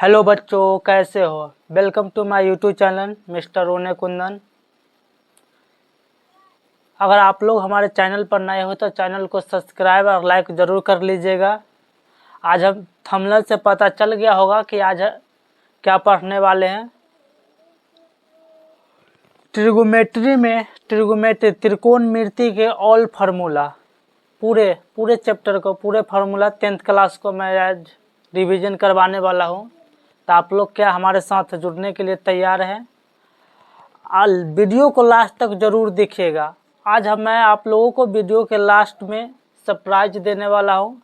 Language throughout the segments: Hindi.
हेलो बच्चों, कैसे हो। Welcome to my YouTube channel mister Rone Kundan. अगर आप लोग हमारे चैनल पर नए हो तो चैनल को सब्सक्राइब और लाइक ज़रूर कर लीजिएगा। आज हम थंबनेल से पता चल गया होगा कि आज क्या पढ़ने वाले हैं। ट्रिगोमेट्री में त्रिकोणमिति के ऑल फार्मूला, पूरे चैप्टर को, पूरे फार्मूला 10th क्लास को मैं आज रिवीजन करवाने वाला हूँ। तो आप लोग क्या हमारे साथ जुड़ने के लिए तैयार हैं? वीडियो को लास्ट तक जरूर देखिएगा। आज मैं आप लोगों को वीडियो के लास्ट में सरप्राइज देने वाला हूँ।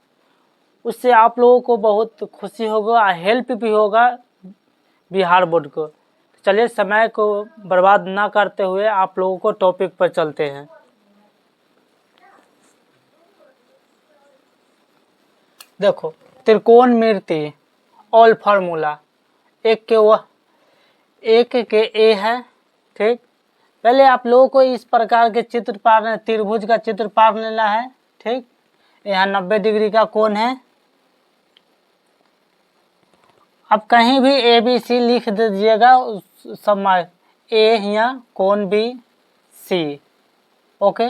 उससे आप लोगों को बहुत खुशी होगा, हेल्प भी होगा बिहार बोर्ड को। चलिए समय को बर्बाद ना करते हुए आप लोगों को टॉपिक पर चलते हैं। देखो, त्रिकोणमिति ऑल फार्मूला एक के ए है। ठीक, पहले आप लोगों को इस प्रकार के चित्र पार, त्रिभुज का चित्र पार लेना है। ठीक, यहाँ 90 डिग्री का कोण है। अब कहीं भी ए बी सी लिख दीजिएगा, समय ए यहाँ कोण बी सी। ओके,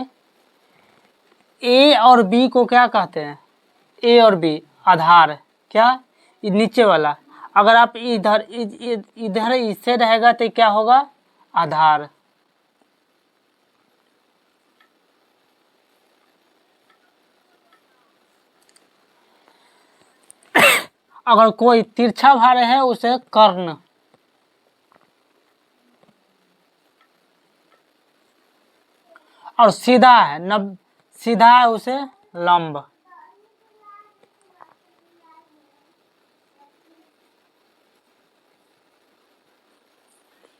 ए और बी को क्या कहते हैं? ए और बी आधार, क्या नीचे वाला। अगर आप इधर इससे रहेगा तो क्या होगा? आधार। अगर कोई तिरछा भार है उसे कर्ण, और सीधा है सीधा है उसे लंब।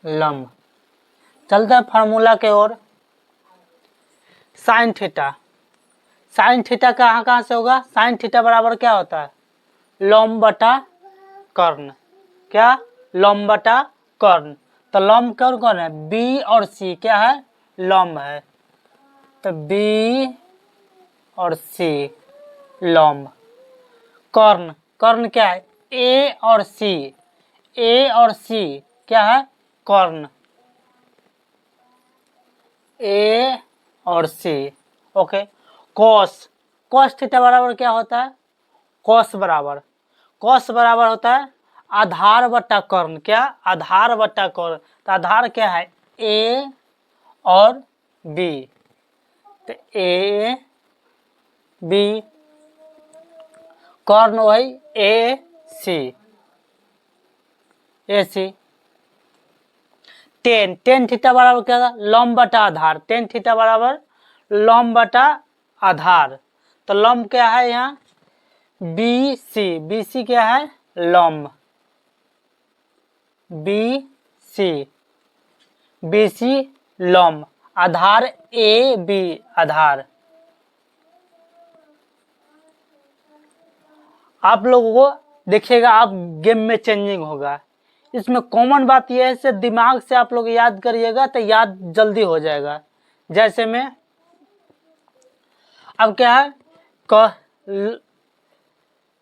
लंब। चलते हैं फार्मूला के ओर। साइन थीटा, साइन थीटा कहाँ से होगा? साइन थीटा बराबर क्या होता है? लंब बटा कर्ण। क्या? लंब बटा कर्ण। तो लंब कौन कौन है? बी और सी क्या है? लंब है। तो बी और सी लंब। कर्ण, कर्ण क्या है? ए और सी। ए और सी क्या है? कर्ण। ए और सी। ओके, कॉस, कॉस थीटा बराबर क्या होता है? कॉस बराबर होता है आधार बटा कर्ण। क्या? आधार बटा कर्ण। तो आधार क्या है? ए और बी। तो ए बी, कर्ण वही ए सी। टेन थीटा बराबर क्या था? लंब बटा आधार। टेन थीटा बराबर लंब बटा आधार। तो लंब क्या है यहाँ? बी सी क्या है? लंब। बी सी लंब। आधार ए बी आधार। आप लोगों को देखिएगा, आप गेम में चेंजिंग होगा। इसमें कॉमन बात यह है, से दिमाग से आप लोग याद करिएगा तो याद जल्दी हो जाएगा। जैसे में अब क्या है?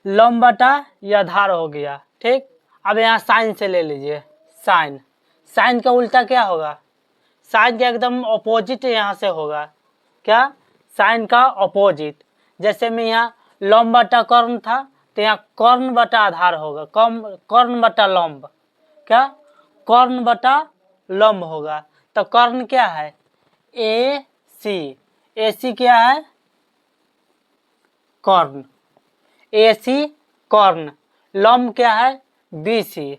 लंब बटा यह आधार हो गया। ठीक, अब यहाँ साइन से ले लीजिए। साइन का उल्टा क्या होगा? साइन का एकदम ऑपोजिट यहाँ से होगा। क्या? साइन का ऑपोजिट। जैसे में यहाँ लंब बटा कर्ण था, तो यहाँ कर्ण बटा आधार होगा। कर्ण बटा लंब। क्या? कर्ण बटा लंब होगा। तो कर्ण क्या है? ए सी क्या है? कर्ण। ए सी कर्ण। लंब क्या है? B C.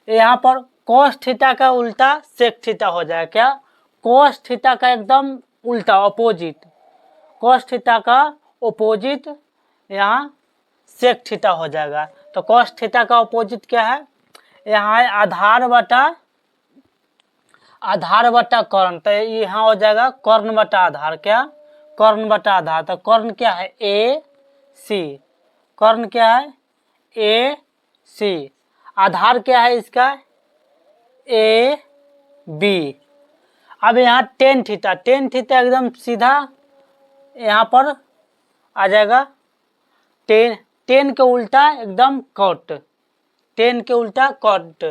यहाँ पर कोस थीटा का उल्टा सेक थीटा हो जाए। क्या? कोस थीटा का एकदम उल्टा ऑपोजिट। कोस थीटा का ऑपोजिट यहाँ सेक थीटा हो जाएगा। तो कोस थीटा का ऑपोजिट क्या है? यहाँ है आधार बटा कर्ण। तो यहाँ हो जाएगा कर्ण बटा आधार। क्या? कर्ण बटा आधार। तो कर्ण क्या है? ए सी। कर्ण क्या है? ए सी। आधार क्या है इसका? A B. अब यहाँ टेन थीटा एकदम सीधा यहाँ पर आ जाएगा। 10 के उल्टा एकदम कॉट, 10 के उल्टा कॉट।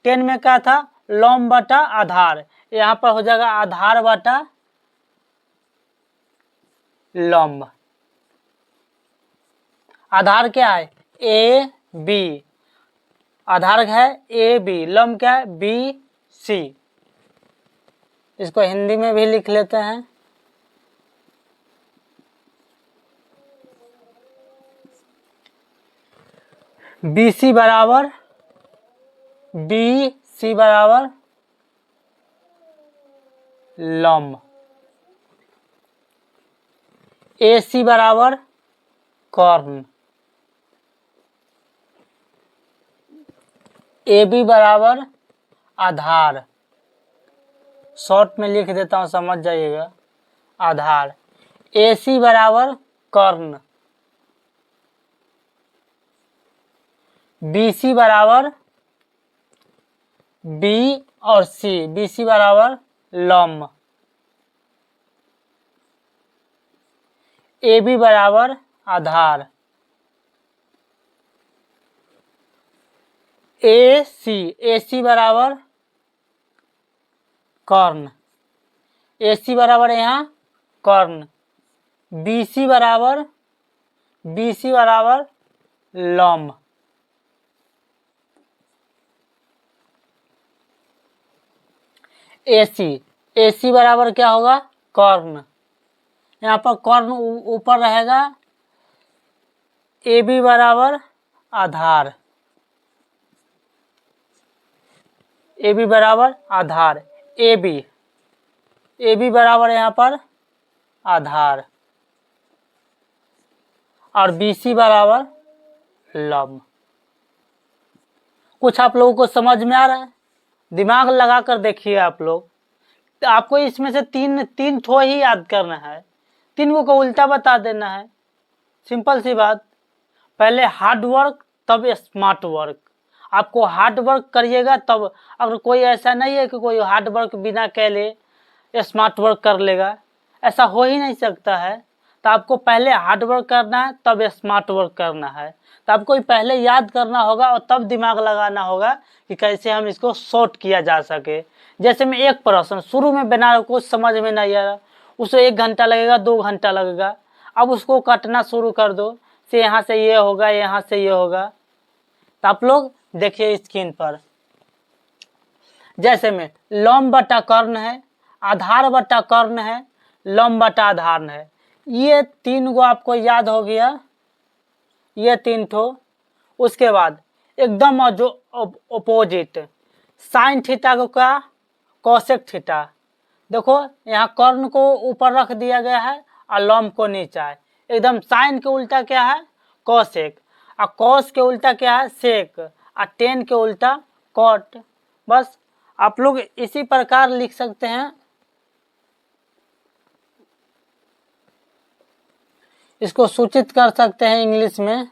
10 में क्या था, लॉम बटा आधार, यहाँ पर हो जाएगा आधार बटा लंब। आधार क्या है, ए बी, आधार है ए बी, लंब क्या है बी सी। इसको हिंदी में भी लिख लेते हैं, बी सी बराबर लंब, ए सी बराबर कॉर्न, ए बी बराबर आधार, शॉर्ट में लिख देता हूं समझ जाइएगा, आधार। ए सी बराबर कॉर्न, बी सी बराबर बी और सी, बी सी बराबर लंब, ए बी बराबर आधार, ए सी बराबर कॉर्न, ए सी बराबर यहाँ कॉर्न, बी सी बराबर लंब, ए सी बराबर क्या होगा, कॉर्न, यहाँ पर कॉर्न ऊपर रहेगा, ए बी बराबर आधार, ए बी बराबर आधार, ए बी बराबर यहाँ पर आधार, और बी सी बराबर लंब। कुछ आप लोगों को समझ में आ रहा है, दिमाग लगा कर देखिए आप लोग। तो आपको इसमें से तीन ठो ही याद करना है, तीन को उल्टा बता देना है, सिंपल सी बात। पहले हार्ड वर्क तब स्मार्ट वर्क, आपको हार्ड वर्क करिएगा तब। अगर कोई ऐसा नहीं है कि कोई हार्ड वर्क बिना कैले स्मार्ट वर्क कर लेगा, ऐसा हो ही नहीं सकता है। तो आपको पहले हार्ड वर्क करना है तब स्मार्ट वर्क करना है। तो आपको पहले याद करना होगा और तब दिमाग लगाना होगा कि कैसे हम इसको शॉर्ट किया जा सके। जैसे मैं एक प्रश्न शुरू में बना रहा, कुछ समझ में नहीं आ रहा, उसे 1 घंटा लगेगा, 2 घंटा लगेगा, अब उसको काटना शुरू कर दो, से यहाँ से ये होगा, यहाँ से ये होगा। तो आप लोग देखिए स्क्रीन पर, जैसे में लंब बटा कर्ण है, आधार बटा कर्ण है, लंब बटा आधार है, ये 3 को आपको याद हो गया, ये 3 ठो। उसके बाद एकदम जो अपोजिट साइन थीटा को क्या, कोसेक थीटा। देखो यहाँ कर्ण को ऊपर रख दिया गया है और लंब को नीचा है। एकदम साइन के उल्टा क्या है, कोसेक, और कॉस के उल्टा क्या है, सेक, और टेन के उल्टा कॉट। बस आप लोग इसी प्रकार लिख सकते हैं। इसको सूचित कर सकते हैं इंग्लिश में,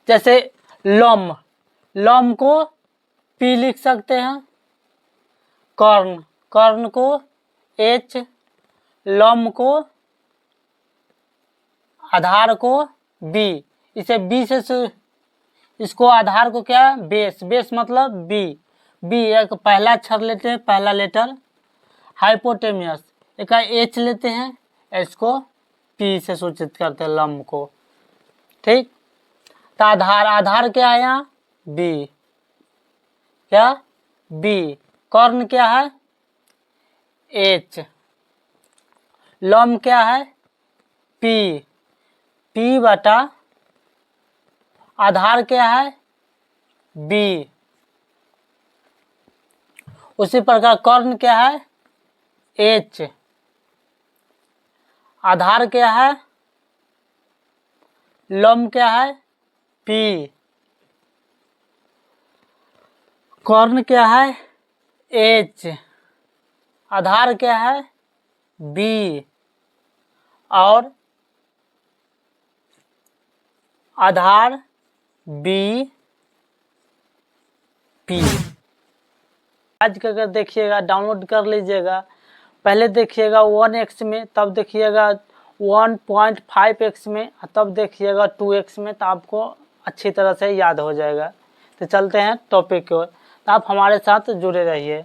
जैसे लंब को पी लिख सकते हैं, कर्ण को एच, लंब को, आधार को बी। इसे बी से, इसको आधार को क्या, बेस मतलब बी एक पहला अक्षर लेते हैं, पहला लेटर, हाइपोटेनियस एक एच लेते हैं, एच को पी से सूचित करते हैं लंब को। ठीक, तो आधार क्या है यहाँ, बी, क्या बी, कर्ण क्या है एच, लंब क्या है पी बटा, आधार क्या है बी। उसी प्रकार कर्ण क्या है एच, आधार क्या है, लंब क्या है पी, कर्ण क्या है एच, आधार क्या है बी, और आधार बी पी। आज का अगर देखिएगा, डाउनलोड कर लीजिएगा, पहले देखिएगा 1x में, तब देखिएगा 1.5x में, तब देखिएगा 2x में, तो आपको अच्छी तरह से याद हो जाएगा। तो चलते हैं टॉपिक की ओर, तो आप हमारे साथ जुड़े रहिए।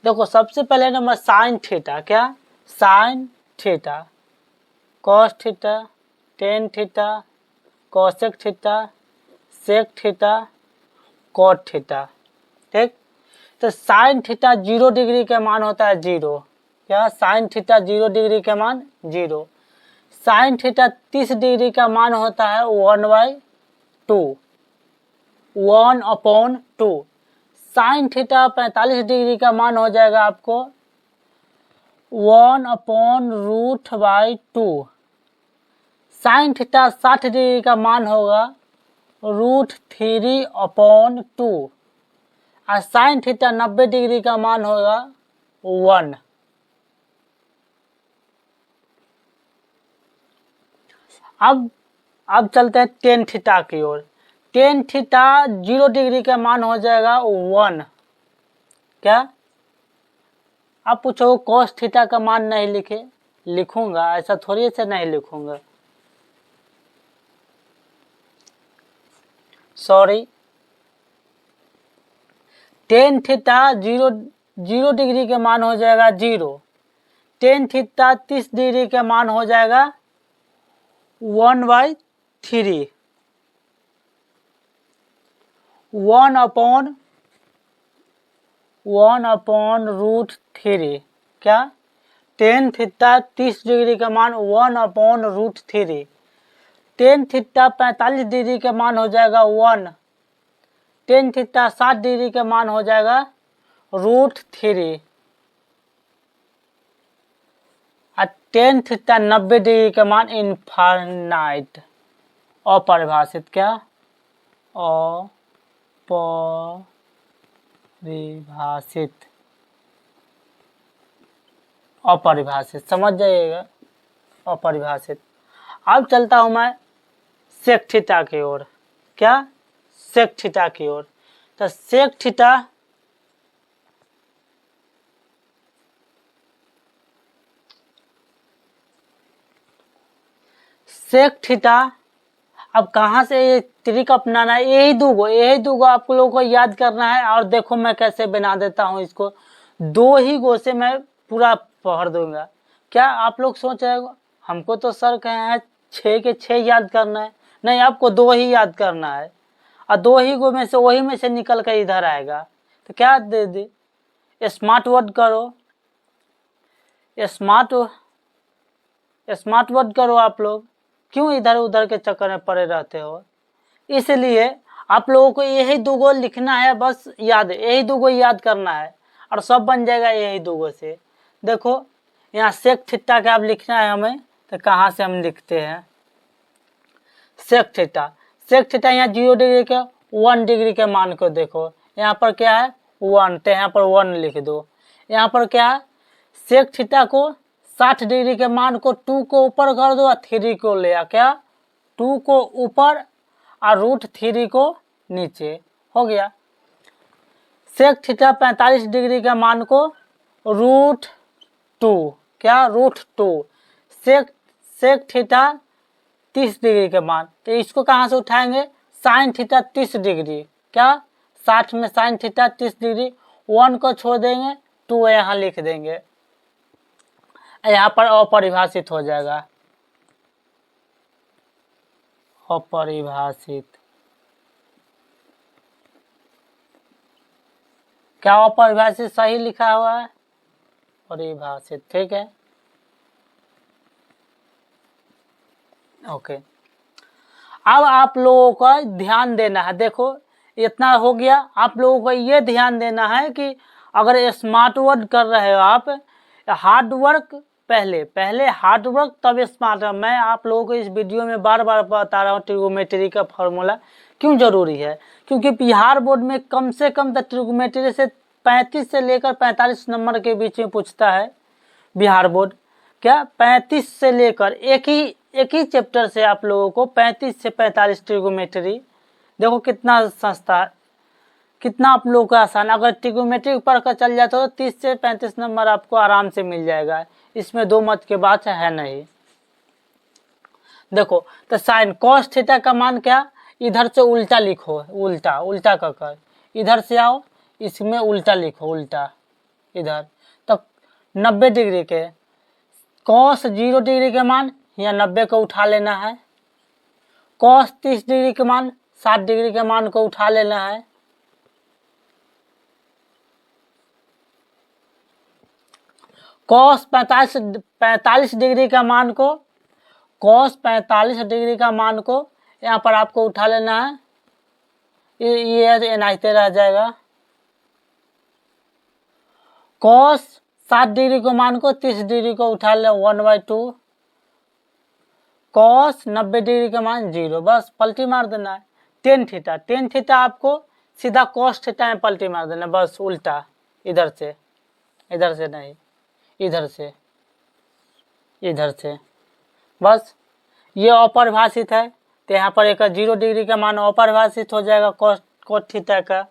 देखो सबसे पहले नंबर साइन थीटा, क्या sine theta, cos theta, tan theta, cosec theta, sec theta, cot theta. ठीक, तो साइन थीटा 0 डिग्री का मान होता है 0, क्या साइन थीटा 0 डिग्री का मान 0। साइन थीटा 30 डिग्री का मान होता है 1/2, 1/2। साइन थीटा 45 डिग्री का मान हो जाएगा आपको 1/√2। साइन थीटा 60 डिग्री का मान होगा √3/2। और साइन थीटा 90 डिग्री का मान होगा 1। अब चलते हैं टेन थीटा की ओर। टेन थीटा 0 डिग्री का मान हो जाएगा 1। क्या आप पूछो कॉस थीटा का मान नहीं लिखे, लिखूंगा, ऐसा थोड़ी से नहीं लिखूंगा, सॉरी। टेन थीटा 0 डिग्री के मान हो जाएगा 0। टेन थीटा 30 डिग्री के मान हो जाएगा 1/3, 1/√3। क्या टेन थीटा 30 डिग्री का मान 1/√3। टेन थीटा 45 डिग्री का मान हो जाएगा 1। टेन थीटा 60 डिग्री का मान हो जाएगा √3। और टेन थीटा 90 डिग्री का मान इनफाइनाइट, अपरिभाषित, क्या अपरिभाषित, अपरिभाषित, समझ जाइएगा, अपरिभाषित। अब चलता हूं मैं सेक थीटा की ओर। क्या सेक थीटा की ओर। तो सेक थीटा अब कहाँ से ये ट्रिक अपनाना है, यही दूगो आप लोगों को याद करना है। और देखो मैं कैसे बना देता हूँ इसको, 2 ही गो से मैं पूरा पढ़ दूंगा। क्या आप लोग सोच रहे हो हमको तो सर कहे हैं 6 के 6 याद करना है, नहीं, आपको 2 ही याद करना है। और 2 ही गो में से वही में से निकल कर इधर आएगा। तो क्या दे दी, स्मार्ट वर्ड करो, स्मार्ट वर्ड करो। आप लोग क्यों इधर उधर के चक्कर में पड़े रहते हो? इसलिए आप लोगों को यही दूगो लिखना है, बस याद, यही दूगो याद करना है और सब बन जाएगा यही दूगो से। देखो यहाँ सेक थीटा का अब लिखना है हमें, तो कहाँ से हम लिखते हैं सेक थीटा। सेक थीटा यहाँ 0 डिग्री के 1 डिग्री के मान को देखो, यहाँ पर क्या है 1, तो यहाँ पर 1 लिख दो। यहाँ पर क्या है सेक थीटा को 60 डिग्री के मान को 2 को ऊपर कर दो और 3 को ले आ, क्या 2 को ऊपर और √3 को नीचे, हो गया। सेक थीटा 45 डिग्री के मान को √2, क्या √2। सेक थीटा 30 डिग्री के मान, तो इसको कहाँ से उठाएंगे, साइन थीटा 30 डिग्री, क्या 60 में साइन थीटा 30 डिग्री, 1 को छोड़ देंगे, 2 यहाँ लिख देंगे, यहाँ पर अपरिभाषित हो जाएगा, अपरिभाषित। क्या अपरिभाषित सही लिखा हुआ है, परिभाषित, ठीक है, ओके। अब आप लोगों को ध्यान देना है, देखो इतना हो गया। आप लोगों को ये ध्यान देना है कि अगर स्मार्ट वर्क कर रहे हो आप, हार्ड वर्क पहले हार्ड वर्क तब स्मार्ट। मैं आप लोगों को इस वीडियो में बार बार बता रहा हूँ ट्रिगोमेट्री का फॉर्मूला क्यों जरूरी है, क्योंकि बिहार बोर्ड में कम से कम ट्रिगोमेट्री से 35 से लेकर 45 नंबर के बीच में पूछता है बिहार बोर्ड। क्या 35 से लेकर एक ही चैप्टर से आप लोगों को 35 से 45 ट्रिगोमेट्री, देखो कितना सस्ता कितना आप लोगों को आसान, अगर ट्रिग्नोमेट्री पढ़ कर चल जाते हो तो 30 से 35 नंबर आपको आराम से मिल जाएगा, इसमें दो मत के बात है नहीं। देखो तो साइन कॉस थीटा का मान क्या, इधर से उल्टा लिखो, उल्टा उल्टा कर इधर से आओ, इसमें उल्टा लिखो, उल्टा इधर तो 90 डिग्री के कॉस 0 डिग्री के मान या 90 को उठा लेना है, कॉस 30 डिग्री के मान 60 डिग्री के मान को उठा लेना है, कॉस 45 डिग्री का मान को, कॉस 45 डिग्री का मान को यहाँ पर आपको उठा लेना है, ये नाचते रह जाएगा। कॉस 60 डिग्री को मान को 30 डिग्री को उठा ले 1/2, कॉस 90 डिग्री का मान 0, बस पलटी मार देना है। टेन थीटा आपको सीधा कॉस थीटा में पलटी मार देना, बस उल्टा, इधर से नहीं, इधर से बस। ये अपरिभाषित है तो यहाँ पर एक 0 डिग्री का मान अपरिभाषित हो जाएगा कॉस थीटा का,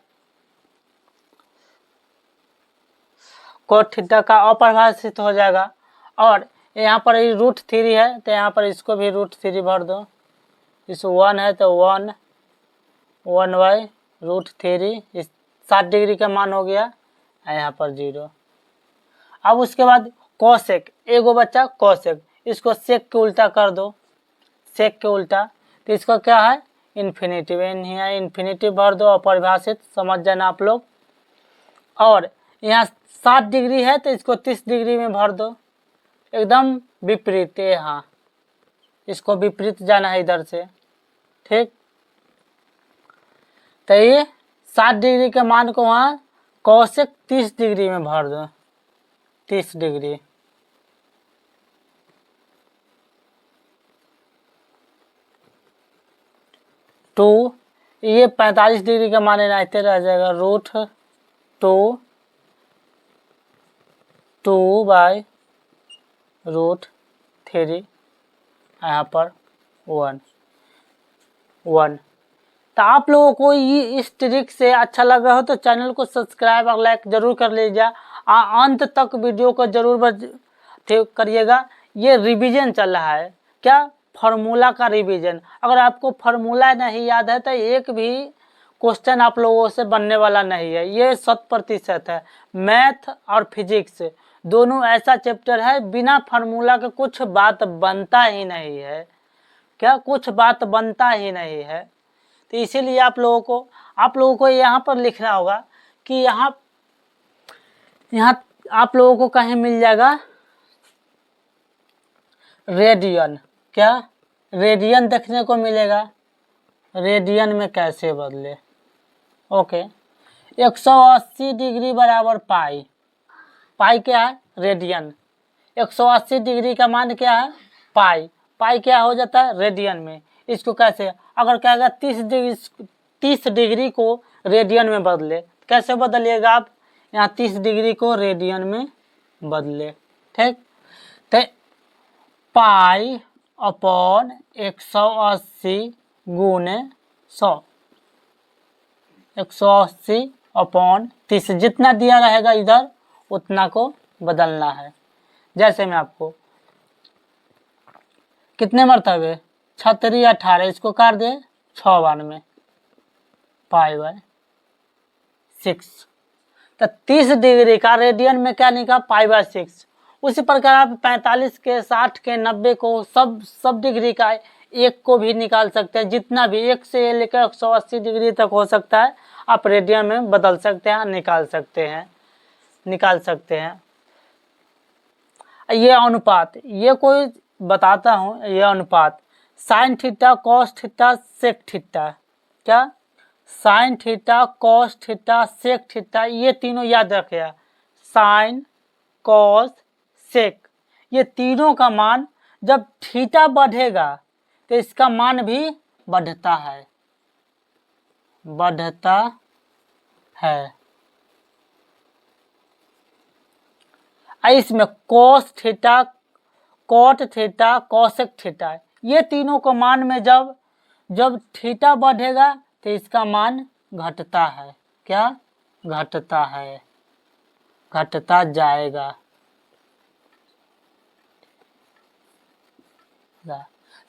कोट थीटा का अपरिभाषित हो जाएगा। और यहाँ पर √3 है तो यहाँ पर इसको भी √3 भर दो, इस 1 है तो 1/√3, इस 60 डिग्री का मान हो गया, यहाँ पर 0। अब उसके बाद कोसेक, एगो बच्चा कोसेक, इसको सेक के उल्टा कर दो, सेक के उल्टा, तो इसका क्या है इन्फिनिटिव, यहाँ इन्फिनिटिव भर दो, अपरिभाषित, समझ जाना आप लोग। और यहाँ 60 डिग्री है तो इसको 30 डिग्री में भर दो, एकदम विपरीत है, हाँ इसको विपरीत जाना है इधर से, ठीक। तो ये 60 डिग्री के मान को वहाँ कोसेक 30 डिग्री में भर दो, 30 डिग्री, टू, ये 45 डिग्री का मान रहते रह जाएगा, √2/√3, यहाँ पर 1। तो आप लोगों को ये इस ट्रिक से अच्छा लगा हो तो चैनल को सब्सक्राइब और लाइक जरूर कर लीजिए, अंत तक वीडियो को जरूर करिएगा। ये रिवीजन चल रहा है, क्या फार्मूला का रिवीजन, अगर आपको फार्मूला नहीं याद है तो एक भी क्वेश्चन आप लोगों से बनने वाला नहीं है, ये 100% है। मैथ और फिजिक्स दोनों ऐसा चैप्टर है बिना फार्मूला के कुछ बात बनता ही नहीं है, क्या कुछ बात बनता ही नहीं है। तो इसीलिए आप लोगों को यहाँ पर लिखना होगा कि यहाँ आप लोगों को कहीं मिल जाएगा रेडियन, क्या रेडियन देखने को मिलेगा, रेडियन में कैसे बदले, ओके। 180 डिग्री बराबर पाई, पाई क्या है रेडियन, 180 डिग्री का मान क्या है पाई क्या हो जाता है रेडियन में। इसको कैसे, अगर कहेगा 30 डिग्री को रेडियन में बदले, कैसे बदलिएगा आप, यहाँ 30 डिग्री को रेडियन में बदले, ठीक। तो पाई अपॉन 180 गुने 100, 180 अपॉन 30, जितना दिया रहेगा इधर उतना को बदलना है। जैसे मैं आपको कितने मरतबे 36 18, इसको काट दे 6 बार में, π/6, तो 30 डिग्री का रेडियन में क्या निकला π/6। उसी प्रकार आप 45 के 60 के 90 को सब डिग्री का एक को भी निकाल सकते हैं, जितना भी 1 से लेकर 180 डिग्री तक हो सकता है आप रेडियन में बदल सकते हैं, निकाल सकते हैं। ये अनुपात, ये कोई बताता हूँ, ये अनुपात sine theta cos theta sec theta, क्या sine theta cos theta sec theta, ये तीनों याद रखिए, साइन कॉस सेक, ये तीनों का मान जब थीटा बढ़ेगा तो इसका मान भी बढ़ता है। इसमें cos theta cot theta cosec theta, ये तीनों को मान में जब थीटा बढ़ेगा तो इसका मान घटता है, क्या घटता है, घटता जाएगा। तो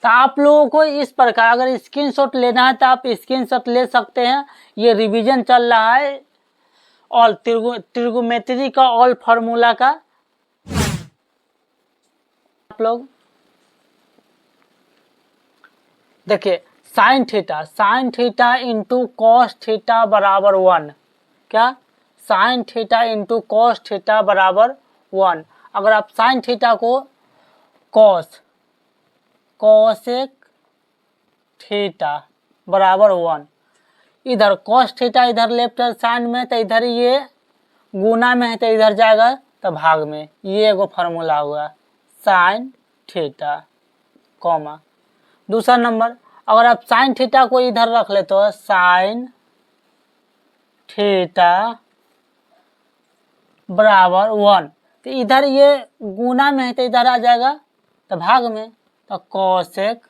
आप लोगों को इस प्रकार अगर स्क्रीनशॉट लेना है तो आप स्क्रीनशॉट ले सकते हैं। ये रिवीजन चल रहा है ऑल त्रिगोमेट्री का ऑल फार्मूला का। आप लोग देखिए sine theta into cos theta बराबर 1। क्या sine theta into cos theta बराबर 1। अगर आप साइन थीटा को कॉसेक थीटा बराबर 1, इधर कॉस थीटा इधर लेफ्ट साइड में, तो इधर ये गुना में है तो इधर जाएगा तो भाग में। ये एगो फार्मूला हुआ साइन थीटा कॉमा। दूसरा नंबर, अगर आप साइन थीटा को इधर रख ले तो साइन थीटा बराबर 1, तो इधर ये गुना में है तो इधर आ जाएगा तो भाग में, तो कॉसेक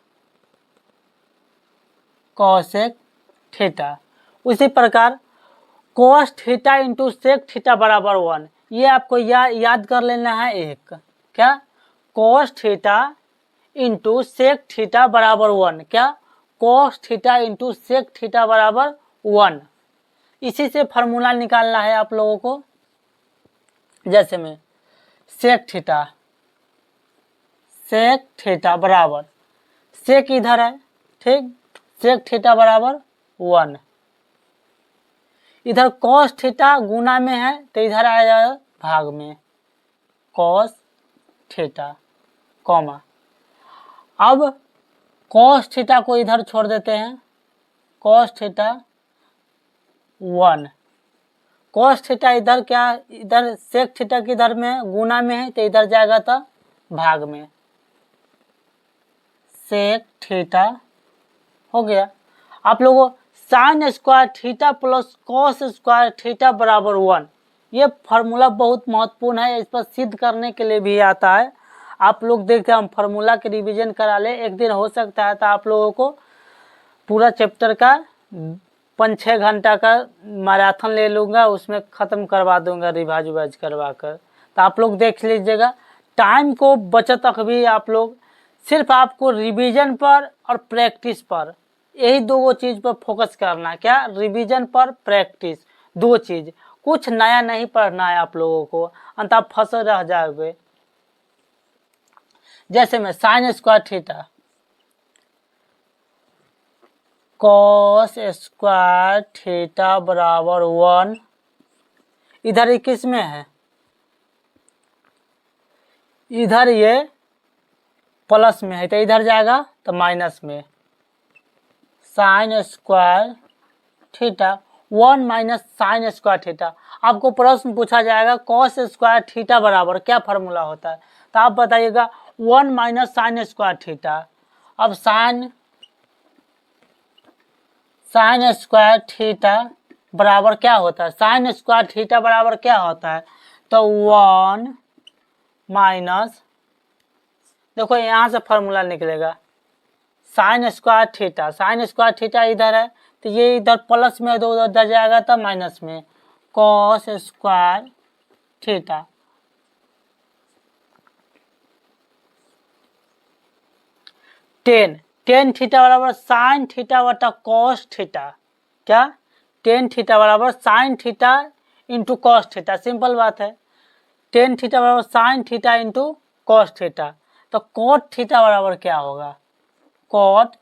थीटा। उसी प्रकार cos theta into sec theta बराबर 1, ये आपको याद कर लेना है एक। क्या cos theta into sec theta बराबर 1। क्या cos theta into sec theta बराबर 1। इसी से फार्मूला निकालना है आप लोगों को। जैसे में सेक थीटा बराबर, सेक इधर है, ठीक, सेक थीटा बराबर 1। इधर कॉस थीटा गुना में है तो इधर आ जाएगा भाग में, कॉस थीटा कॉमा। अब कॉस थीटा को इधर छोड़ देते हैं, कॉस थीटा 1। कॉस थीटा इधर क्या, इधर सेक थीटा की इधर में गुना में है तो इधर जाएगा तो भाग में, सेक थीटा हो गया। आप लोगों sine square theta plus cos square theta बराबर 1, ये फार्मूला बहुत महत्वपूर्ण है। इस पर सिद्ध करने के लिए भी आता है। आप लोग देखते हैं, हम फार्मूला के रिवीजन करा ले, एक दिन हो सकता है तो आप लोगों को पूरा चैप्टर का 5-6 घंटा का मैराथन ले लूँगा, उसमें ख़त्म करवा दूंगा रिवाइज करवा कर। तो आप लोग देख लीजिएगा, टाइम को बचत अभी आप लोग सिर्फ आपको रिवीजन पर और प्रैक्टिस पर, यही दो चीज़ पर फोकस करना। क्या रिवीजन पर प्रैक्टिस, दो चीज़, कुछ नया नहीं पढ़ना है आप लोगों को, अंत आप फंसे रह जाओगे। जैसे में sine square theta cos square theta बराबर 1, इधर ये किस में है, इधर ये प्लस में है तो इधर जाएगा तो माइनस में, sine square theta 1 minus sine square theta. आपको प्रश्न पूछा जाएगा कॉस स्क्वायर थीटा बराबर क्या फार्मूला होता है, तो आप बताइएगा 1 माइनस साइन स्क्वायर थीटा। अब साइन स्क्वायर थीटा बराबर क्या होता है, साइन स्क्वायर थीटा बराबर क्या होता है, तो 1 माइनस, देखो यहाँ से फार्मूला निकलेगा साइन स्क्वायर थीटा इधर है तो ये इधर प्लस में, दो उधर जाएगा तो माइनस में, cos square theta. Tan theta बराबर साइन थीटा बटा कॉस थीटा। क्या टेन थीटा बराबर sine theta into cos theta, simple बात है। टेन थीटा बराबर sine theta into cos theta, तो कॉट थीटा बराबर क्या होगा, कॉट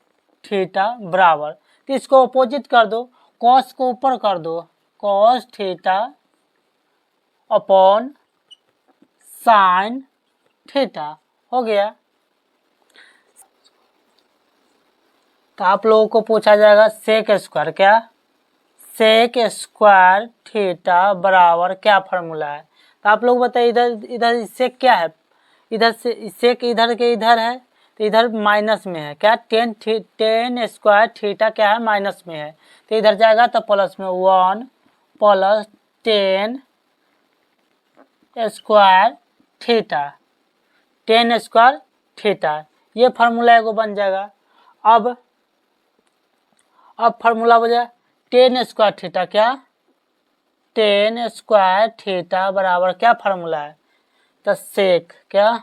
थीटा बराबर, तो इसको अपोजिट कर दो, कॉस को ऊपर कर दो, cos theta upon sine theta हो गया। तो आप लोगों को पूछा जाएगा सेक स्क्वायर, क्या सेक स्क्वायर थीटा बराबर क्या फार्मूला है, तो आप लोग बताइए इधर सेक क्या है, इधर से सेक इधर के इधर है तो इधर माइनस में है। क्या टेन स्क्वायर थीटा क्या है, माइनस में है, तो इधर जाएगा तो प्लस में, 1 plus 10 square theta, 10 square theta, ये फार्मूला एगो बन जाएगा। अब फार्मूला बन जाए 10 स्क्वायर थीटा, क्या टेन स्क्वायर थीटा बराबर क्या फार्मूला है, तो सेक क्या,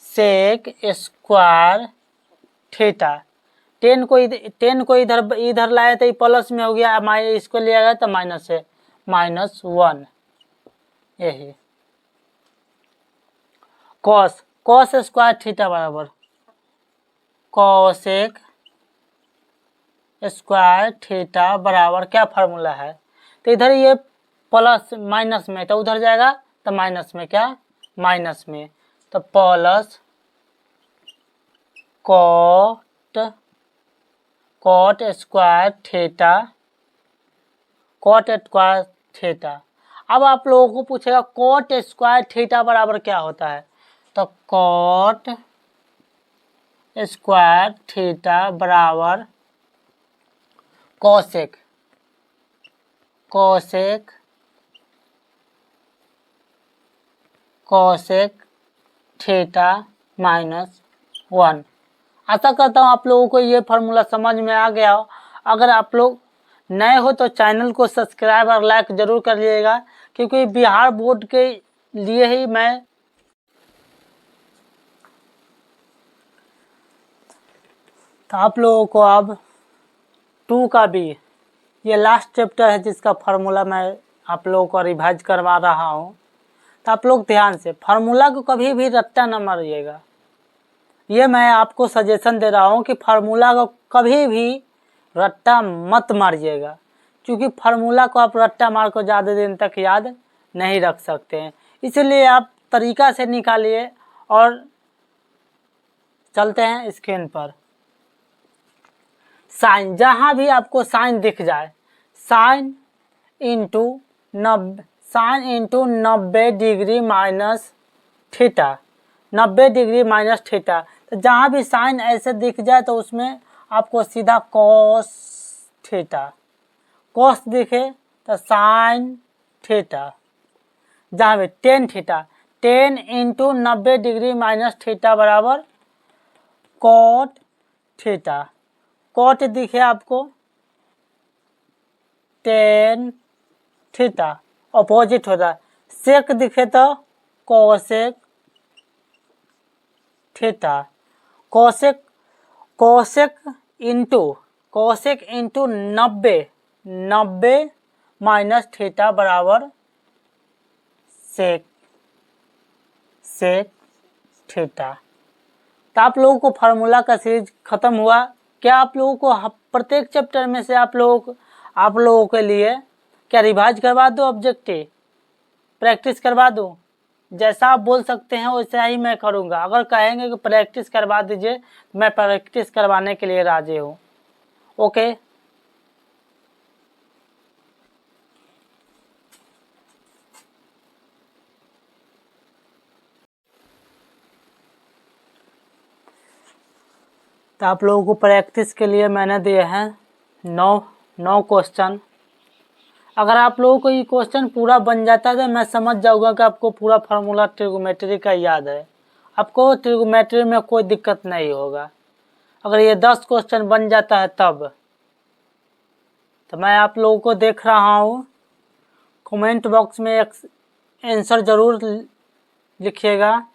सेक स्क्वायर थीटा। टेन को इधर इधर लाया तो प्लस में हो गया, इसको लिया गया तो माइनस है, -1 यही। कॉस कॉस स्क्वायर थीटा बराबर कॉसेक स्क्वायर थीटा बराबर क्या फार्मूला है, तो इधर ये प्लस माइनस में तो उधर जाएगा तो माइनस में, क्या माइनस में, तो plus cot square theta, cot square theta. अब आप लोगों को पूछेगा कॉट स्क्वायर थीटा बराबर क्या होता है, तो कॉट स्क्वायर थीटा बराबर कॉसेक कॉसेक कॉसेक थीटा -1। आशा करता हूँ आप लोगों को ये फार्मूला समझ में आ गया हो। अगर आप लोग नए हो तो चैनल को सब्सक्राइब और लाइक जरूर कर लीजिएगा, क्योंकि बिहार बोर्ड के लिए ही मैं तो आप लोगों को अब 2 का भी ये लास्ट चैप्टर है जिसका फार्मूला मैं आप लोगों को रिवाइज करवा रहा हूँ। तो आप लोग ध्यान से फार्मूला को कभी भी रट्टा न मारिएगा, ये मैं आपको सजेशन दे रहा हूँ कि फार्मूला को कभी भी रट्टा मत मारिएगा, क्योंकि फार्मूला को आप रट्टा मार को ज़्यादा दिन तक याद नहीं रख सकते हैं। इसलिए आप तरीका से निकालिए। और चलते हैं स्क्रीन पर। साइन, जहाँ भी आपको साइन दिख जाए, sine into 90 degree minus theta, 90 degree minus theta, तो जहाँ भी साइन ऐसे दिख जाए तो उसमें आपको सीधा कॉस थीटा, कॉस दिखे तो साइन थीटा। जहाँ भी tan theta, 10 into 90 degree minus theta बराबर कॉट थीटा। कॉट दिखे आपको 10 थीटा, अपोजिट होता है। सेक दिखे तो cosec theta. Cosec into 90 minus theta बराबर सेक थीटा। तो आप लोगों को फार्मूला का सीरीज खत्म हुआ। क्या आप लोगों को प्रत्येक चैप्टर में से आप लोगों के लिए क्या रिवाइज करवा दूं, ऑब्जेक्टिव प्रैक्टिस करवा दूं? जैसा आप बोल सकते हैं वैसा ही मैं करूंगा। अगर कहेंगे कि प्रैक्टिस करवा दीजिए, मैं प्रैक्टिस करवाने के लिए राजी हूँ। ओके, तो आप लोगों को प्रैक्टिस के लिए मैंने दिए हैं 9 क्वेश्चन। अगर आप लोगों को ये क्वेश्चन पूरा बन जाता है तो मैं समझ जाऊंगा कि आपको पूरा फार्मूला ट्रिगोमेट्री का याद है, आपको ट्रिगोमेट्री में कोई दिक्कत नहीं होगा। अगर ये 10 क्वेश्चन बन जाता है तब तो मैं आप लोगों को देख रहा हूँ। कमेंट बॉक्स में एक आंसर ज़रूर लिखिएगा,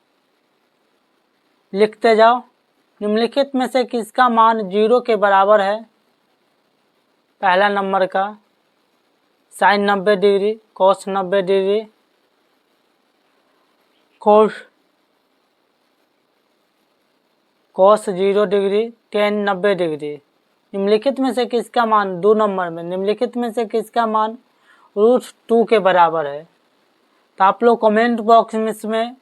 लिखते जाओ। निम्नलिखित में से किसका मान 0 के बराबर है? पहला नंबर का sine 90 degree, cos 90 degree, cos 0 degree, tan 90 degree. निम्नलिखित में से किसका मान 2 नंबर में, निम्नलिखित में से किसका मान √2 के बराबर है? तो आप लोग कमेंट बॉक्स में इसमें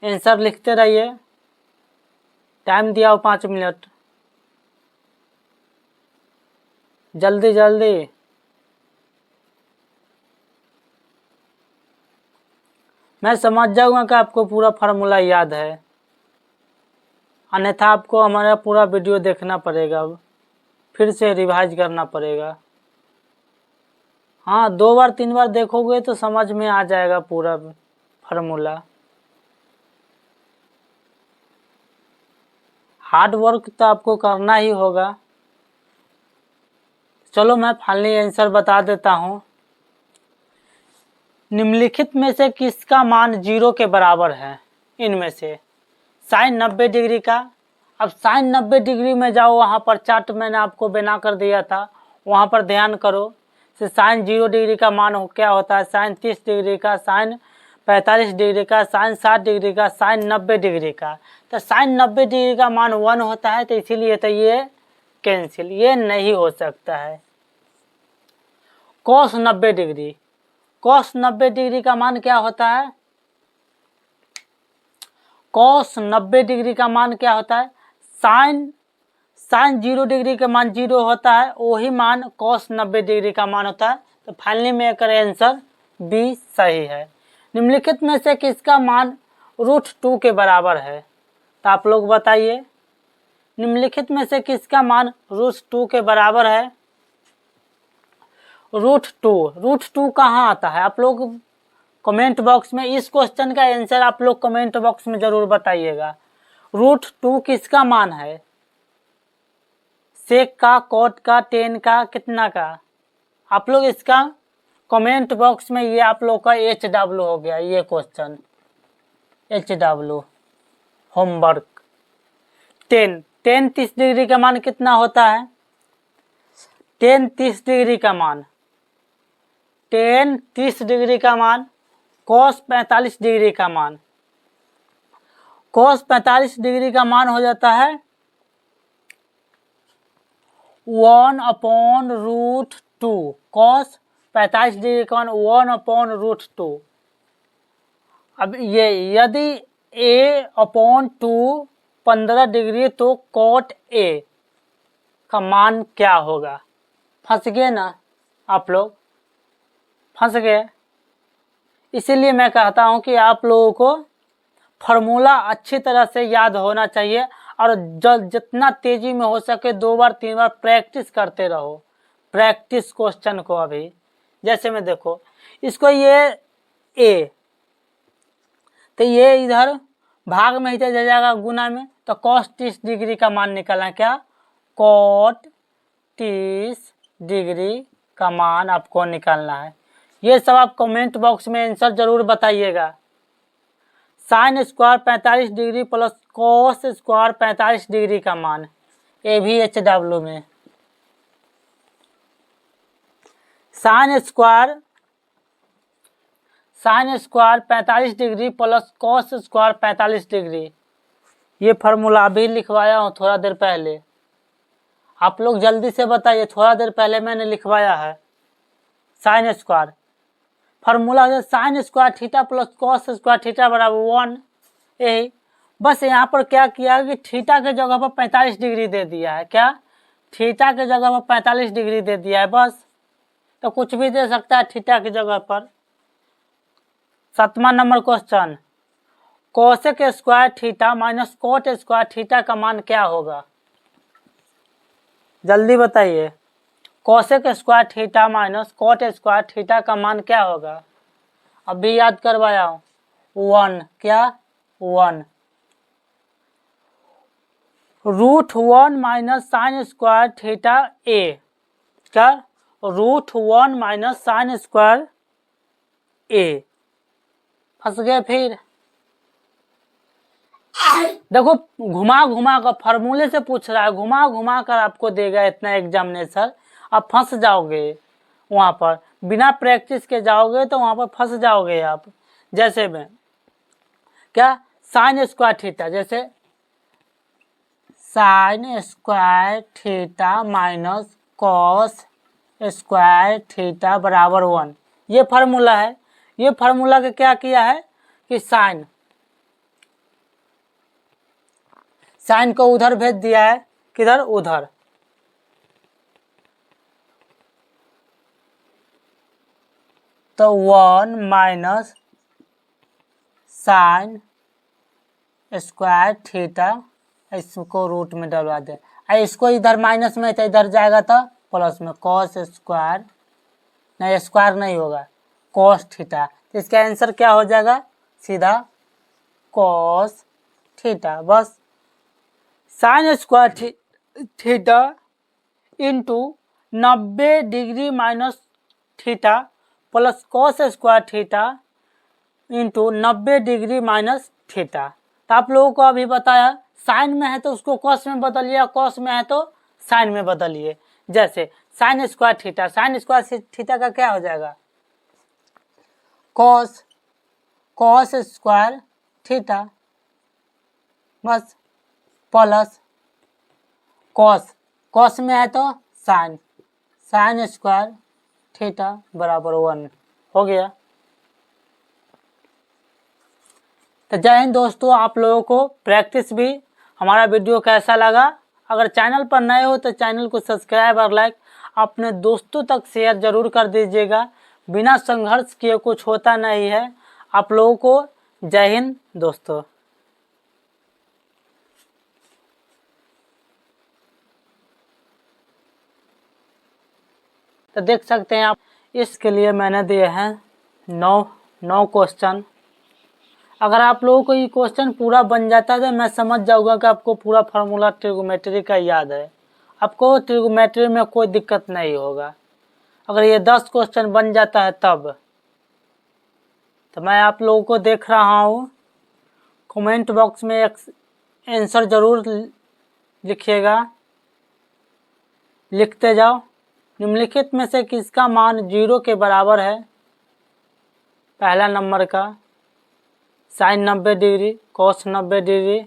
आंसर लिखते रहिए। टाइम दिया हो 5 मिनट, जल्दी जल्दी। मैं समझ जाऊंगा कि आपको पूरा फार्मूला याद है, अन्यथा आपको हमारा पूरा वीडियो देखना पड़ेगा, फिर से रिवाइज करना पड़ेगा। हाँ, 2 बार 3 बार देखोगे तो समझ में आ जाएगा पूरा फार्मूला। हार्ड वर्क तो आपको करना ही होगा। चलो मैं फाइनली आंसर बता देता हूँ। निम्नलिखित में से किसका मान 0 के बराबर है? इनमें से साइन 90 डिग्री का। अब साइन 90 डिग्री में जाओ, वहाँ पर चार्ट मैंने आपको बना कर दिया था, वहाँ पर ध्यान करो। से साइन 0 डिग्री का मान क्या होता है? साइन 30 डिग्री का, साइन 45 डिग्री का, साइन 60 डिग्री का, साइन 90 डिग्री का। तो साइन 90 डिग्री का मान 1 होता है, तो इसीलिए तो ये कैंसिल, ये नहीं हो सकता है। कॉस 90 डिग्री, कॉस 90 डिग्री का मान क्या होता है? कॉस 90 डिग्री का मान क्या होता है? साइन 0 डिग्री का मान 0 होता है, वही मान कॉस 90 डिग्री का मान होता है। तो फाइनली में करें आंसर बी सही है। निम्नलिखित में से किसका मान √2 के बराबर है? तो आप लोग बताइए, निम्नलिखित में से किसका मान √2 के बराबर है? √2 कहाँ आता है? आप लोग कमेंट बॉक्स में इस क्वेश्चन का आंसर आप लोग कमेंट बॉक्स में जरूर बताइएगा। √2 किसका मान है? सेक का, कॉट का, टेन का, कितना का? आप लोग इसका कमेंट बॉक्स में, ये आप लोग का HW हो गया ये क्वेश्चन, HW होमवर्क। 10 30 डिग्री का मान कितना होता है? 30 डिग्री का मान, 30 डिग्री का मान cos 45 डिग्री का मान, cos 45 डिग्री का मान हो जाता है 1/√2। cos 45 डिग्री का मान 1/√2। अब ये यदि a/2 15 डिग्री तो cot a का मान क्या होगा? फंस गए ना आप लोग, फंस गए। इसीलिए मैं कहता हूं कि आप लोगों को फार्मूला अच्छी तरह से याद होना चाहिए और जितना तेजी में हो सके 2 बार 3 बार प्रैक्टिस करते रहो, प्रैक्टिस क्वेश्चन को। अभी जैसे में देखो इसको, ये a, तो ये इधर भाग में ही चला जाएगा गुना में, तो cos 30 डिग्री का मान निकालना, क्या? cot 30 डिग्री का मान आपको निकालना है। ये सब आप कमेंट बॉक्स में आंसर जरूर बताइएगा। Sine square 45 degree plus cos square 45 degree का मान, ये भी HW में। Sine square 45 degree plus cos square 45 degree, ये फार्मूला अभी लिखवाया हूँ थोड़ा देर पहले। आप लोग जल्दी से बताइए, थोड़ा देर पहले मैंने लिखवाया है। साइन स्क्वायर फार्मूला है sine square theta plus cos square theta बराबर 1। यही बस यहाँ पर क्या किया कि थीटा के जगह पर 45 डिग्री दे दिया है। क्या? थीटा के जगह पर 45 डिग्री दे दिया है बस, तो कुछ भी दे सकता है थीटा की जगह पर। 7वां number question, cosec square theta minus cot square theta का मान क्या होगा? जल्दी बताइए। Cosec square theta minus cot square theta का मान क्या होगा? अभी याद करवाया हूँ, 1। क्या? 1। √1 minus sine square theta a, क्या? √1 माइनस साइन स्क्वायर a। फंस गए फिर। देखो घुमा घुमा कर फार्मूले से पूछ रहा है, घुमा घुमा कर आपको देगा इतना एग्जामिनेशन, आप फंस जाओगे वहां पर, बिना प्रैक्टिस के जाओगे तो वहां पर फंस जाओगे आप। जैसे में क्या? साइन स्क्वायर थीटा, जैसे sine square theta minus cos square theta बराबर 1, ये फार्मूला है। ये फार्मूला का क्या किया है कि साइन को उधर भेज दिया है, किधर? उधर। तो 1 माइनस साइन स्क्वायर थीटा, इसको रूट में डलवा दे, इसको इधर माइनस में तो इधर जाएगा तो प्लस में, कॉस स्क्वायर, नहीं स्क्वायर नहीं होगा, कॉस थीटा। तो इसका आंसर क्या हो जाएगा? सीधा कॉस थीटा। बस sine square theta into 90 degree minus theta plus cos square theta into 90 degree minus theta. तो आप लोगों को अभी बताया साइन में है तो उसको कॉस में बदलिए, कॉस में है तो साइन में बदलिए। जैसे sine square theta, sine square theta का क्या हो जाएगा, कॉस स्क्वायर थीटा बस, प्लस कॉस में है तो साइन स्क्वायर थीटा बराबर 1 हो गया। तो जय हिंद दोस्तों, आप लोगों को प्रैक्टिस भी हमारा वीडियो कैसा लगा, अगर चैनल पर नए हो तो चैनल को सब्सक्राइब और लाइक अपने दोस्तों तक शेयर जरूर कर दीजिएगा। बिना संघर्ष किए कुछ होता नहीं है। आप लोगों को जय हिंद दोस्तों। तो देख सकते हैं आप, इसके लिए मैंने दिए हैं 9 क्वेश्चन। अगर आप लोगों को ये क्वेश्चन पूरा बन जाता है तो मैं समझ जाऊंगा कि आपको पूरा फार्मूला ट्रिगोमेट्री का याद है, आपको ट्रिगोमेट्री में कोई दिक्कत नहीं होगा। अगर ये 10 क्वेश्चन बन जाता है तब तो मैं आप लोगों को देख रहा हूँ, कमेंट बॉक्स में एक आंसर जरूर लिखिएगा, लिखते जाओ। निम्नलिखित में से किसका मान 0 के बराबर है। पहला नंबर का sine 90 degree, cos 90 degree,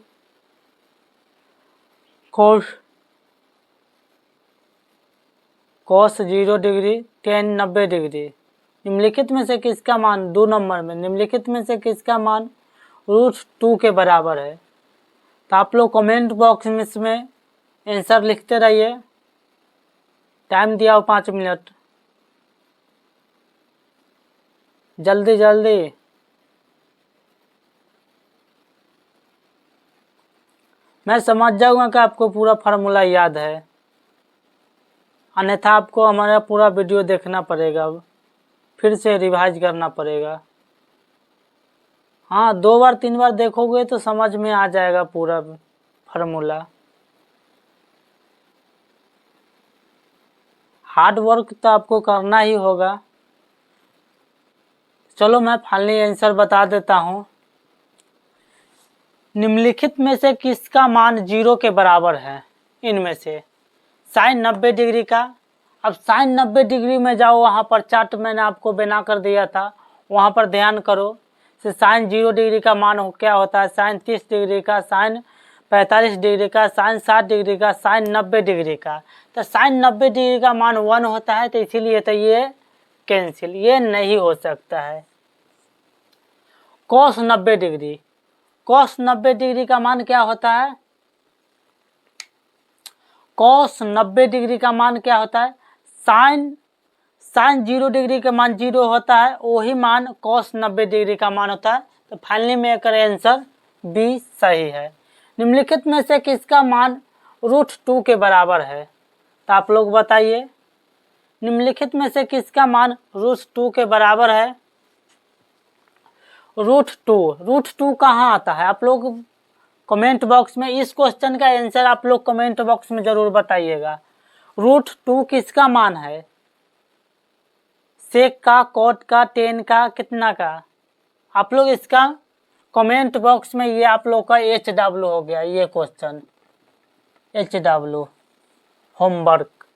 cos 0 degree, tan 90 degree. निम्नलिखित में से किसका मान, 2 नंबर में निम्नलिखित में से किसका मान √2 के बराबर है। तो आप लोग कमेंट बॉक्स में इसमें आंसर लिखते रहिए। टाइम दिया हो 5 मिनट, जल्दी जल्दी। मैं समझ जाऊंगा कि आपको पूरा फार्मूला याद है, अन्यथा आपको हमारा पूरा वीडियो देखना पड़ेगा, फिर से रिवाइज करना पड़ेगा। हाँ, 2 बार 3 बार देखोगे तो समझ में आ जाएगा पूरा फार्मूला। हार्ड वर्क तो आपको करना ही होगा। चलो मैं फाइनली आंसर बता देता हूँ। निम्नलिखित में से किसका मान 0 के बराबर है। इनमें से साइन 90 डिग्री का, अब साइन 90 डिग्री में जाओ, वहाँ पर चार्ट मैंने आपको बना कर दिया था, वहाँ पर ध्यान करो। से साइन 0 डिग्री का मान क्या होता है, साइन 30 डिग्री का, साइन 45 डिग्री का, साइन 60 डिग्री का, साइन 90 डिग्री का। तो साइन 90 डिग्री का मान 1 होता है, तो इसीलिए तो ये कैंसिल, ये नहीं हो सकता है। कॉस 90 डिग्री, कॉस 90 डिग्री का मान क्या होता है, कॉस 90 डिग्री का मान क्या होता है, साइन 0 डिग्री का मान 0 होता है, वही मान कॉस 90 डिग्री का मान होता है। तो फाइनली में आंसर बी सही है। निम्नलिखित में से किसका मान √2 के बराबर है। तो आप लोग बताइए, निम्नलिखित में से किसका मान √2 के बराबर है। √2 कहाँ आता है, आप लोग कमेंट बॉक्स में इस क्वेश्चन का आंसर आप लोग कमेंट बॉक्स में जरूर बताइएगा। √2 किसका मान है, सेक का, कॉट का, टेन का, कितना का। आप लोग इसका कमेंट बॉक्स में, ये आप लोग का HW हो गया ये question, HW homework.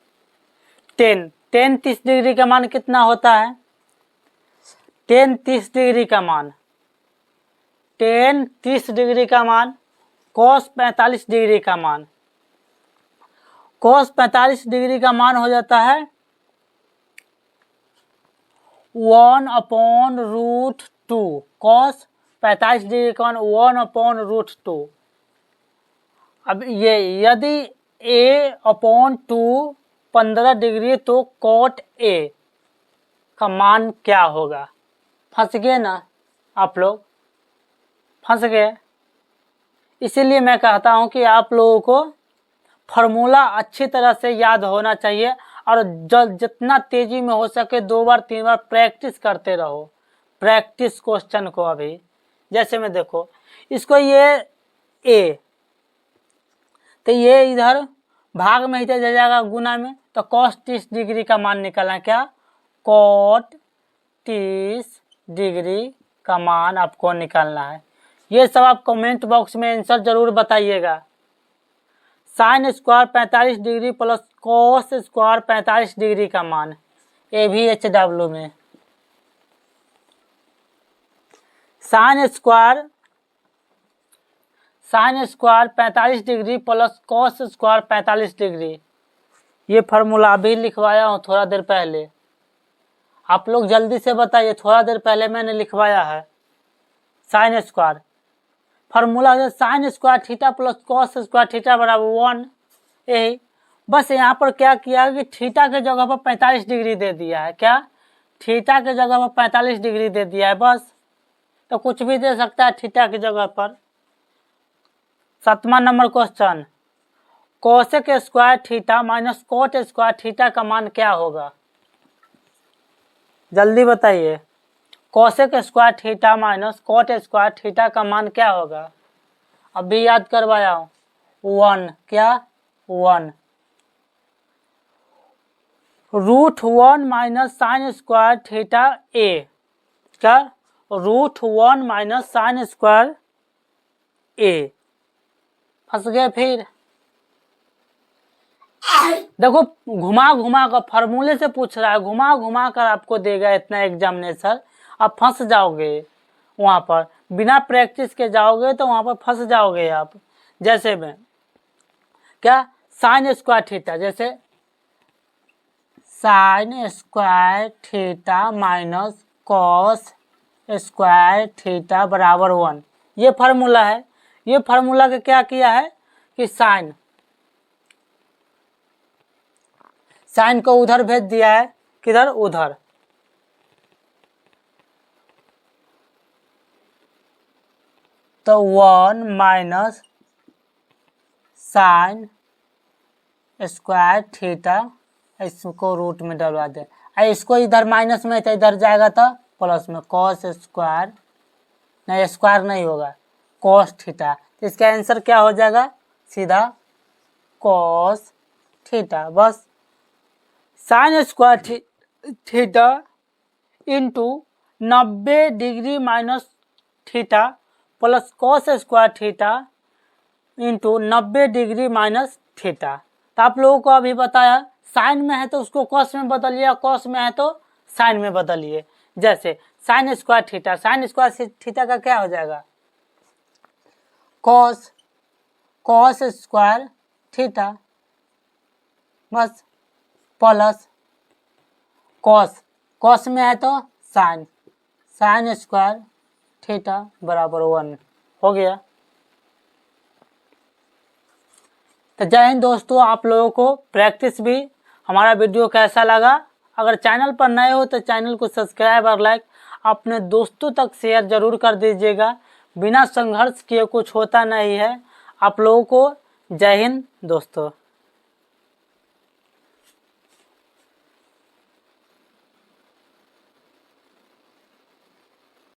Ten 30 degree का मान कितना होता है, 30 डिग्री का मान, 30 डिग्री का मान कॉस 45 डिग्री का मान, कॉस 45 डिग्री का मान हो जाता है 1/√2, कॉस 45 डिग्री का मान 1/√2। अब ये यदि a/2 15 डिग्री तो कॉट a का मान क्या होगा। फंस गए ना आप लोग, फंस गए। इसीलिए मैं कहता हूं कि आप लोगों को फार्मूला अच्छी तरह से याद होना चाहिए और जितना तेजी में हो सके 2 बार 3 बार प्रैक्टिस करते रहो, प्रैक्टिस क्वेश्चन को। अभी जैसे में देखो इसको, ये a, तो ये इधर भाग में ही जाएगा गुना में, तो cos 30 डिग्री का मान निकालना क्या, cot 30 डिग्री का मान आपको निकालना है। ये सब आप कमेंट बॉक्स में आंसर जरूर बताइएगा। Sine square 45 degree plus cos square 45 degree का मान AVHW में। Sine square 45 degree plus cos square 45 degree, ये फार्मूला अभी लिखवाया हूँ थोड़ा देर पहले। आप लोग जल्दी से बताइए, थोड़ा देर पहले मैंने लिखवाया है। साइन स्क्वायर फार्मूला है sine square theta plus cos square theta बराबर 1। यही बस यहाँ पर क्या किया कि थीटा के जगह पर 45 डिग्री दे दिया है। क्या थीटा के जगह पर 45 डिग्री दे दिया है बस, तो कुछ भी दे सकता है थीटा की जगह पर। 7वां number question, cosec square theta minus cot square theta का मान क्या होगा? जल्दी बताइए। Cosec square theta minus cot square theta का मान क्या होगा? अभी याद करवाया हूँ 1। क्या 1 √1 minus sine square theta A। क्या √1 माइनस साइन स्क्वायर A। फंस गए फिर। देखो घुमा घुमा कर फार्मूले से पूछ रहा है, घुमा घुमा कर आपको देगा इतना एग्जामिनेशन, आप फंस जाओगे वहां पर। बिना प्रैक्टिस के जाओगे तो वहां पर फंस जाओगे आप। जैसे में क्या साइन स्क्वायर थीटा, जैसे sine square theta minus cos square theta बराबर 1, ये फार्मूला है। ये फार्मूला का क्या किया है कि साइन को उधर भेज दिया है, किधर? उधर। तो 1 माइनस साइन स्क्वायर थीटा, इसको रूट में डलवा दे। इसको इधर माइनस में तो इधर जाएगा तो प्लस में कॉस स्क्वायर, नहीं स्क्वायर नहीं होगा, कॉस थीटा। तो इसका आंसर क्या हो जाएगा? सीधा कॉस थीटा। बस sine square theta into 90 degree minus theta plus cos square theta into 90 degree minus theta. तो आप लोगों को अभी बताया, साइन में है तो उसको कॉस में बदलिए, कॉस में है तो साइन में बदलिए। जैसे sine square theta, sine square theta का क्या हो जाएगा? कॉस स्क्वायर थीटा बस प्लस कॉस में है तो साइन स्क्वायर थीटा बराबर 1 हो गया। तो जय हिंद दोस्तों, आप लोगों को प्रैक्टिस भी। हमारा वीडियो कैसा लगा? अगर चैनल पर नए हो तो चैनल को सब्सक्राइब और लाइक अपने दोस्तों तक शेयर जरूर कर दीजिएगा। बिना संघर्ष किए कुछ होता नहीं है। आप लोगों को जय हिंद दोस्तों।